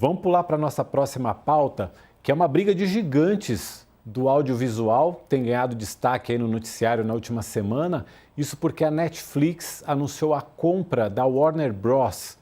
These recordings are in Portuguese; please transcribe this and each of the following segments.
Vamos pular para a nossa próxima pauta, que é uma briga de gigantes do audiovisual, tem ganhado destaque aí no noticiário na última semana. Isso porque a Netflix anunciou a compra da Warner Bros.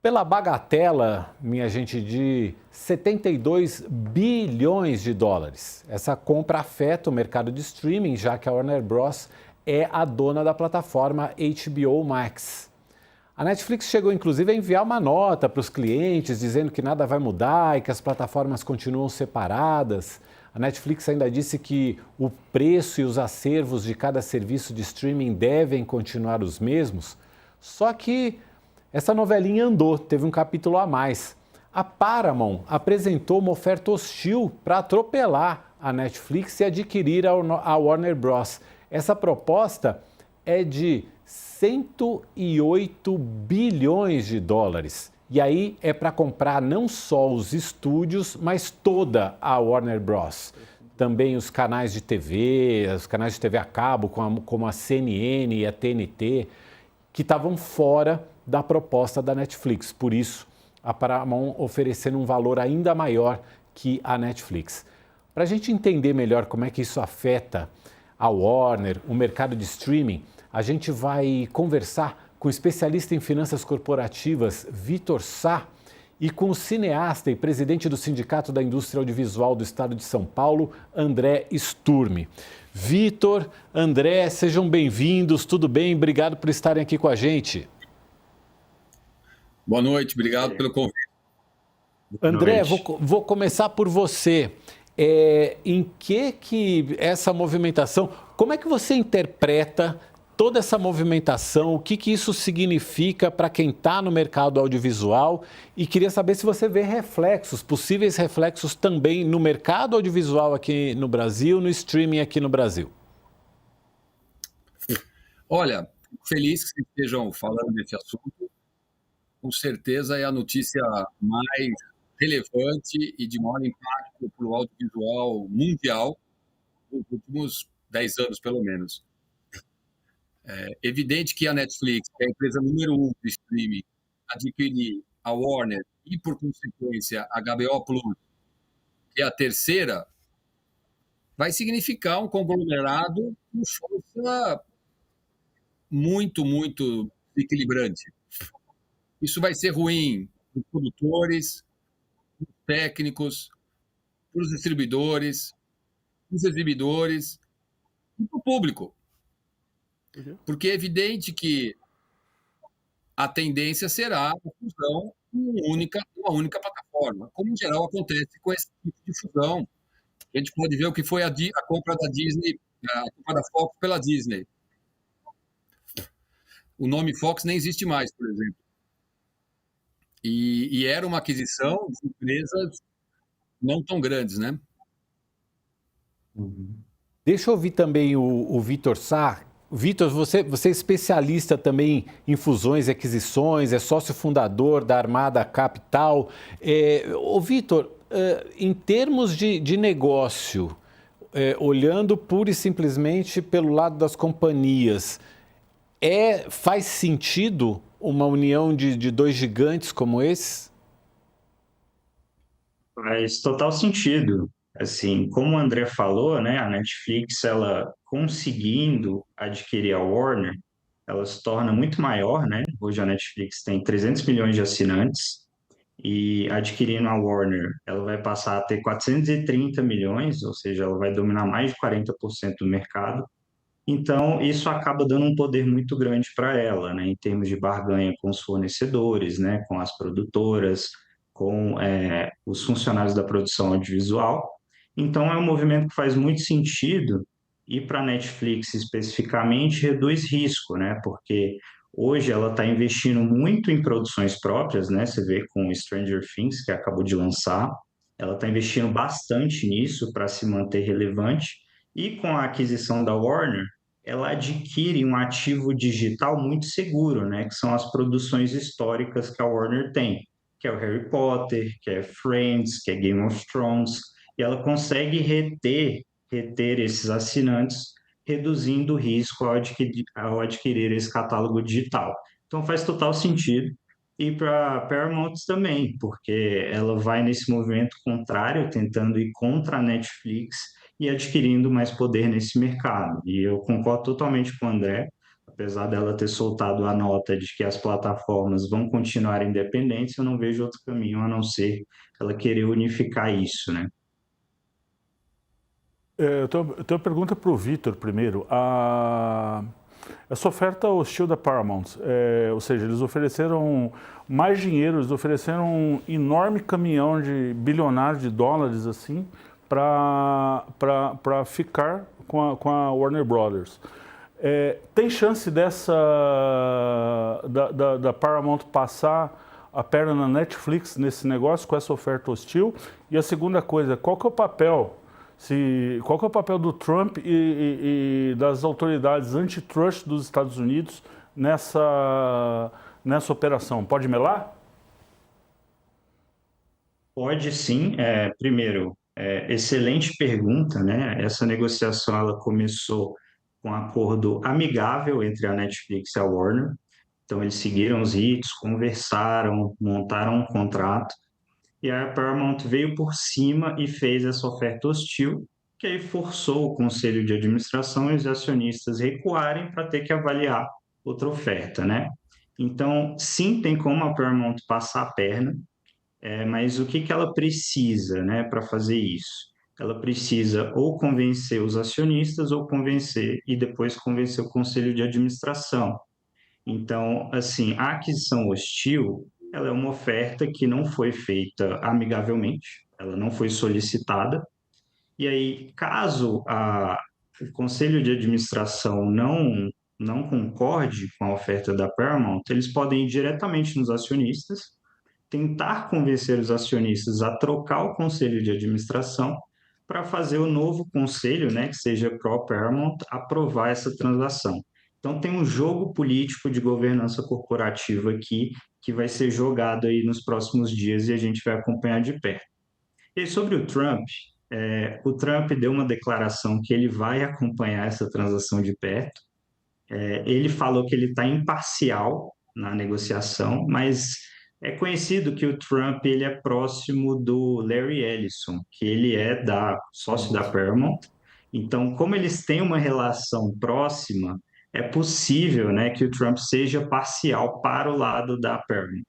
Pela bagatela, minha gente, de 72 bilhões de dólares. Essa compra afeta o mercado de streaming, já que a Warner Bros. É a dona da plataforma HBO Max. A Netflix chegou inclusive a enviar uma nota para os clientes dizendo que nada vai mudar e que as plataformas continuam separadas. A Netflix ainda disse que o preço e os acervos de cada serviço de streaming devem continuar os mesmos. Só que essa novelinha andou, teve um capítulo a mais. A Paramount apresentou uma oferta hostil para atropelar a Netflix e adquirir a Warner Bros. Essa proposta é de 108 bilhões de dólares. E aí é para comprar não só os estúdios, mas toda a Warner Bros. Também os canais de TV a cabo, como a CNN e a TNT, que estavam fora da proposta da Netflix. Por isso, a Paramount oferecendo um valor ainda maior que a Netflix. Para a gente entender melhor como é que isso afeta a Warner, o mercado de streaming, a gente vai conversar com o especialista em finanças corporativas, Vitor Sá, e com o cineasta e presidente do Sindicato da Indústria Audiovisual do Estado de São Paulo, André Sturmi. Vitor, André, sejam bem-vindos, tudo bem? Obrigado por estarem aqui com a gente. Boa noite, obrigado pelo convite. André, vou começar por você. Em que essa movimentação, como é que você interpreta toda essa movimentação, o que isso significa para quem está no mercado audiovisual? E queria saber se você vê possíveis reflexos também no mercado audiovisual aqui no Brasil, no streaming aqui no Brasil. Olha, feliz que vocês estejam falando desse assunto. Com certeza é a notícia mais relevante e de maior impacto para o audiovisual mundial nos últimos 10 anos, pelo menos. É evidente que a Netflix, que é a empresa número 1 de streaming, adquirir a Warner e, por consequência, a HBO Plus, que é a terceira, vai significar um conglomerado com força muito, muito equilibrante. Isso vai ser ruim para os produtores, para os técnicos, para os distribuidores, para os exibidores e para o público. Porque é evidente que a tendência será a fusão em uma única plataforma, como em geral acontece com esse tipo de fusão. A gente pode ver o que foi a compra da Disney, a compra da Fox pela Disney. O nome Fox nem existe mais, por exemplo. E era uma aquisição de empresas não tão grandes, né? Deixa eu ouvir também o Vitor Sá. Vitor, você é especialista também em fusões e aquisições, é sócio fundador da Armada Capital. Vitor, em termos de negócio, olhando pura e simplesmente pelo lado das companhias, faz sentido uma união de dois gigantes como esse? Faz total sentido. Assim, como o André falou, né, a Netflix, ela conseguindo adquirir a Warner, ela se torna muito maior, né? Hoje a Netflix tem 300 milhões de assinantes e adquirindo a Warner, ela vai passar a ter 430 milhões, ou seja, ela vai dominar mais de 40% do mercado. Então, isso acaba dando um poder muito grande para ela, né, em termos de barganha com os fornecedores, né, com as produtoras, com os funcionários da produção audiovisual. Então, é um movimento que faz muito sentido e para a Netflix especificamente reduz risco, né, porque hoje ela está investindo muito em produções próprias, né, você vê com Stranger Things, que acabou de lançar, ela está investindo bastante nisso para se manter relevante. E com a aquisição da Warner, ela adquire um ativo digital muito seguro, né? Que são as produções históricas que a Warner tem, que é o Harry Potter, que é Friends, que é Game of Thrones, e ela consegue reter esses assinantes, reduzindo o risco ao adquirir esse catálogo digital. Então faz total sentido. e para a Paramount também, porque ela vai nesse movimento contrário, tentando ir contra a Netflix e adquirindo mais poder nesse mercado. E eu concordo totalmente com o André, apesar dela ter soltado a nota de que as plataformas vão continuar independentes, eu não vejo outro caminho a não ser ela querer unificar isso, né? Eu tenho uma pergunta para o Vitor primeiro. Essa oferta hostil da Paramount, ou seja, eles ofereceram mais dinheiro, eles ofereceram um enorme caminhão de bilionários de dólares assim para ficar com a Warner Brothers. Tem chance da Paramount passar a perna na Netflix nesse negócio com essa oferta hostil? E a segunda coisa, qual que é o papel do Trump e das autoridades antitrust dos Estados Unidos nessa operação? Pode melar? Pode sim. Primeiro, excelente pergunta, né? Essa negociação ela começou com um acordo amigável entre a Netflix e a Warner. Então, eles seguiram os ritos, conversaram, montaram um contrato. E a Paramount veio por cima e fez essa oferta hostil, que aí forçou o conselho de administração e os acionistas recuarem para ter que avaliar outra oferta, né? Então, sim, tem como a Paramount passar a perna, mas o que que ela precisa, né, para fazer isso? Ela precisa ou convencer os acionistas ou convencer e depois convencer o conselho de administração. Então, assim, a aquisição hostil, ela é uma oferta que não foi feita amigavelmente, ela não foi solicitada. E aí, caso o conselho de administração não concorde com a oferta da Paramount, eles podem ir diretamente nos acionistas, tentar convencer os acionistas a trocar o conselho de administração para fazer o novo conselho, né, que seja pró-Paramount, aprovar essa transação. Então, tem um jogo político de governança corporativa aqui que vai ser jogado aí nos próximos dias e a gente vai acompanhar de perto. E sobre o Trump deu uma declaração que ele vai acompanhar essa transação de perto. Ele falou que ele está imparcial na negociação, mas é conhecido que o Trump ele é próximo do Larry Ellison, que ele é sócio da Paramount. Então, como eles têm uma relação próxima, é possível, né, que o Trump seja parcial para o lado da Paramount.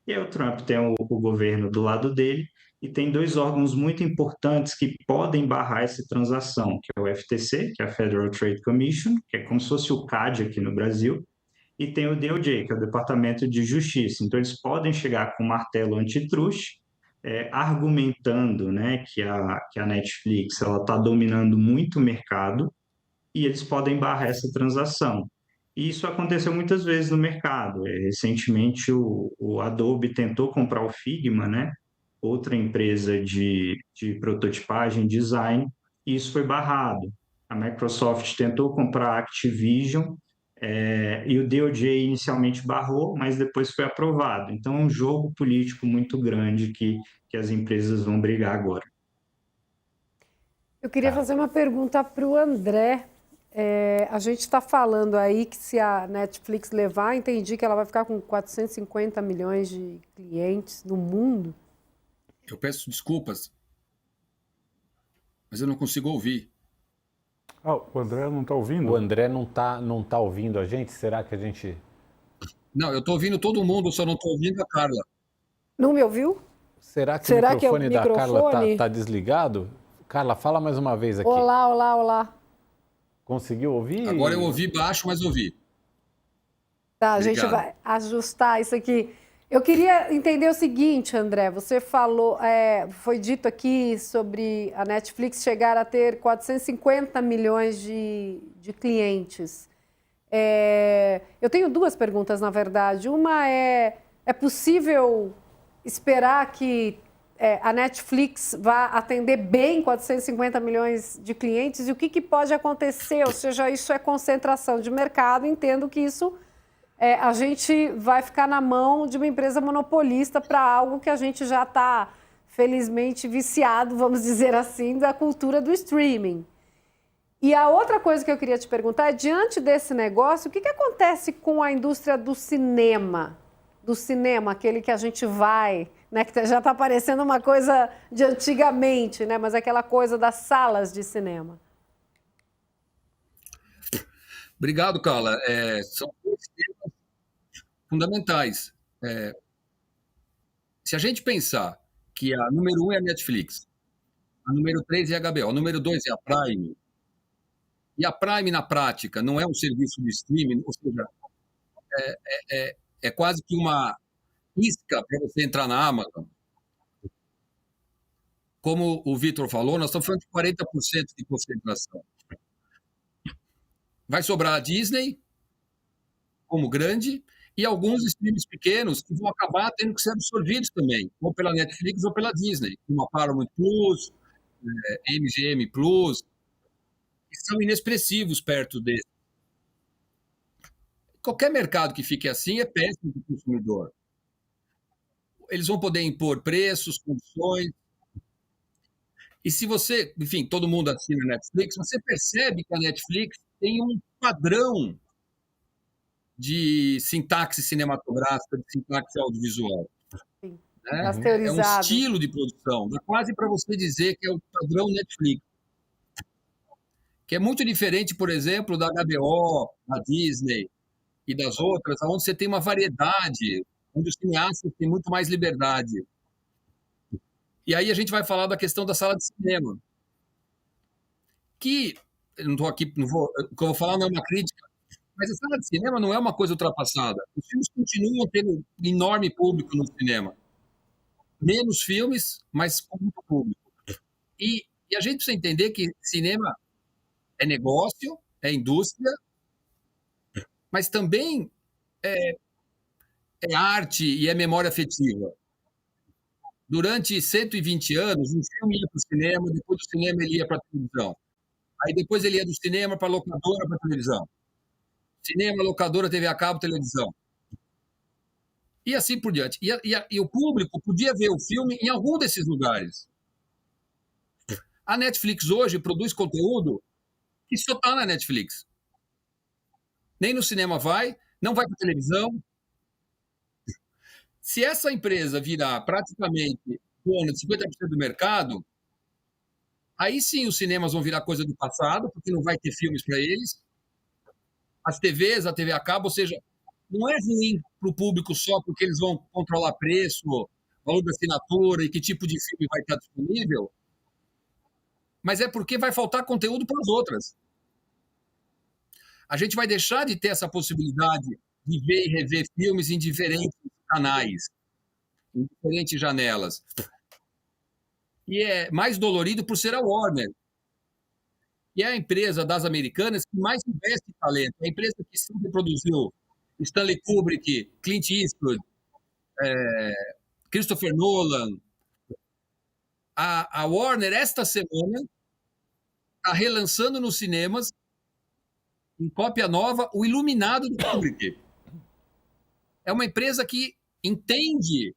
E aí o Trump tem o governo do lado dele e tem dois órgãos muito importantes que podem barrar essa transação, que é o FTC, que é a Federal Trade Commission, que é como se fosse o CAD aqui no Brasil, e tem o DOJ, que é o Departamento de Justiça. Então, eles podem chegar com um martelo antitruste, argumentando, né, que a Netflix está dominando muito o mercado e eles podem barrar essa transação. E isso aconteceu muitas vezes no mercado. Recentemente, o Adobe tentou comprar o Figma, né, outra empresa de prototipagem, design, e isso foi barrado. A Microsoft tentou comprar a Activision, e o DOJ inicialmente barrou, mas depois foi aprovado. Então, é um jogo político muito grande que as empresas vão brigar agora. Eu queria fazer uma pergunta para o André. A gente está falando aí que se a Netflix levar, entendi que ela vai ficar com 450 milhões de clientes no mundo. Eu peço desculpas, mas eu não consigo ouvir. O André não está ouvindo? O André não tá ouvindo a gente? Será que a gente... Não, eu estou ouvindo todo mundo, só não estou ouvindo a Carla. Não me ouviu? Será que o microfone da Carla tá desligado? Carla, fala mais uma vez aqui. Olá, olá, olá. Conseguiu ouvir? Agora eu ouvi baixo, mas ouvi. Tá, a gente vai ajustar isso aqui. Eu queria entender o seguinte, André, você falou, foi dito aqui sobre a Netflix chegar a ter 450 milhões de clientes. Eu tenho duas perguntas, na verdade. Uma é possível esperar que a Netflix vá atender bem 450 milhões de clientes? E o que pode acontecer? Ou seja, isso é concentração de mercado, entendo que isso... a gente vai ficar na mão de uma empresa monopolista para algo que a gente já está, felizmente, viciado, vamos dizer assim, da cultura do streaming. E a outra coisa que eu queria te perguntar é, diante desse negócio, o que acontece com a indústria do cinema? do cinema, aquele que a gente vai, né, que já está parecendo uma coisa de antigamente, né, mas aquela coisa das salas de cinema. Obrigado, Carla. São dois temas fundamentais. Se a gente pensar que a número 1 é a Netflix, a número 3 é a HBO, a número 2 é a Prime, e a Prime, na prática, não é um serviço de streaming, ou seja, é quase que uma isca para você entrar na Amazon. Como o Vitor falou, nós estamos falando de 40% de concentração. Vai sobrar a Disney como grande e alguns streams pequenos que vão acabar tendo que ser absorvidos também, ou pela Netflix ou pela Disney, como a Paramount Plus, MGM Plus, que são inexpressivos perto desse. Qualquer mercado que fique assim é péssimo para o consumidor. Eles vão poder impor preços, condições. E se você, enfim, todo mundo assina a Netflix, você percebe que a Netflix tem um padrão de sintaxe cinematográfica, de sintaxe audiovisual. Sim. É um estilo de produção, dá quase para você dizer que é o padrão Netflix. Que é muito diferente, por exemplo, da HBO, da Disney e das outras, onde você tem uma variedade, onde os cineastas têm muito mais liberdade. E aí a gente vai falar da questão da sala de cinema. Que, eu não estou aqui, o que eu vou falar não é uma crítica, mas a sala de cinema não é uma coisa ultrapassada. Os filmes continuam tendo enorme público no cinema. Menos filmes, mas com muito público. E a gente precisa entender que cinema é negócio, é indústria, mas também é arte e é memória afetiva. Durante 120 anos, um filme ia para o cinema, depois do cinema ele ia para a televisão. Aí depois ele ia do cinema para a locadora, para a televisão. Cinema, locadora, TV a cabo, televisão. E assim por diante. E o público podia ver o filme em algum desses lugares. A Netflix hoje produz conteúdo que só está na Netflix. Nem no cinema vai, não vai para a televisão. Se essa empresa virar praticamente dona de 50% do mercado, aí sim os cinemas vão virar coisa do passado, porque não vai ter filmes para eles. As TVs, a TV a cabo, ou seja, não é ruim para o público só porque eles vão controlar preço, valor da assinatura e que tipo de filme vai estar disponível, mas é porque vai faltar conteúdo para as outras. A gente vai deixar de ter essa possibilidade de ver e rever filmes em diferentes canais, em diferentes janelas. E é mais dolorido por ser a Warner. E é a empresa das americanas que mais investe em talento. É a empresa que sempre produziu Stanley Kubrick, Clint Eastwood, Christopher Nolan. A Warner, esta semana, está relançando nos cinemas, em cópia nova, o Iluminado do Kubrick. É uma empresa que entende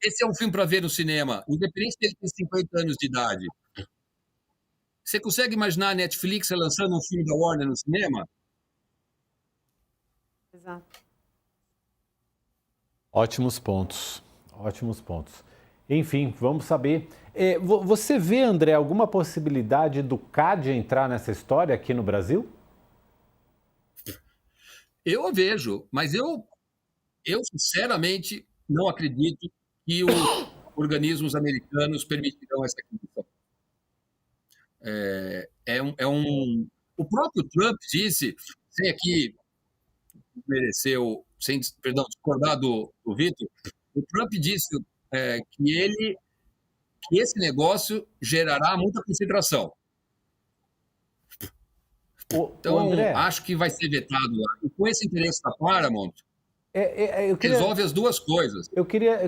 esse é um filme para ver no cinema, independente dele ter 50 anos de idade. Você consegue imaginar a Netflix lançando um filme da Warner no cinema? Exato. Ótimos pontos, ótimos pontos. Enfim, vamos saber. Você vê, André, alguma possibilidade do CAD entrar nessa história aqui no Brasil? Eu a vejo, mas eu sinceramente não acredito que os organismos americanos permitirão essa aquisição. O próprio Trump disse, sem aqui discordar do Vitor, o Trump disse que esse negócio gerará muita concentração. Então, André, acho que vai ser vetado lá. E com esse interesse da Paramount, resolve as duas coisas.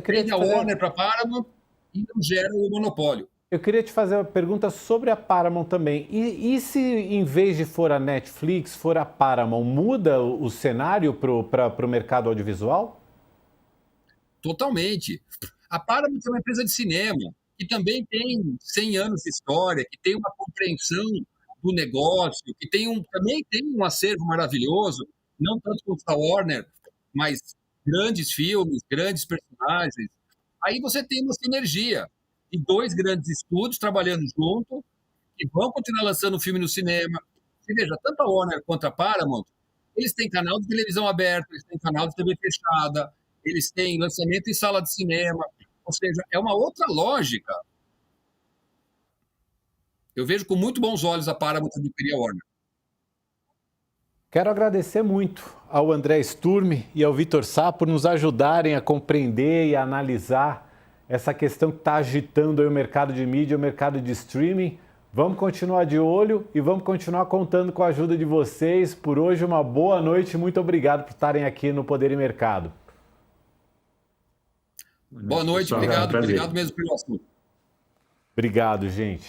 Vende a Warner para a Paramount e não gera o monopólio. Eu queria te fazer uma pergunta sobre a Paramount também. E se, em vez de for a Netflix, for a Paramount, muda o cenário para o mercado audiovisual? Totalmente. A Paramount é uma empresa de cinema, que também tem 100 anos de história, que tem uma compreensão do negócio, que também tem um acervo maravilhoso, não tanto quanto a Warner, mas grandes filmes, grandes personagens. Aí você tem uma sinergia de 2 grandes estúdios trabalhando junto, que vão continuar lançando filme no cinema. Você veja, tanto a Warner quanto a Paramount, eles têm canal de televisão aberto, eles têm canal de TV fechada, eles têm lançamento em sala de cinema. Ou seja, é uma outra lógica. Eu vejo com muito bons olhos a Paramount adquirir a Warner. Quero agradecer muito ao André Sturm e ao Vitor Sá por nos ajudarem a compreender e a analisar essa questão que está agitando aí o mercado de mídia, o mercado de streaming. Vamos continuar de olho e vamos continuar contando com a ajuda de vocês. Por hoje, uma boa noite e muito obrigado por estarem aqui no Poder e Mercado. Boa noite, obrigado mesmo pelo assunto. Obrigado, gente.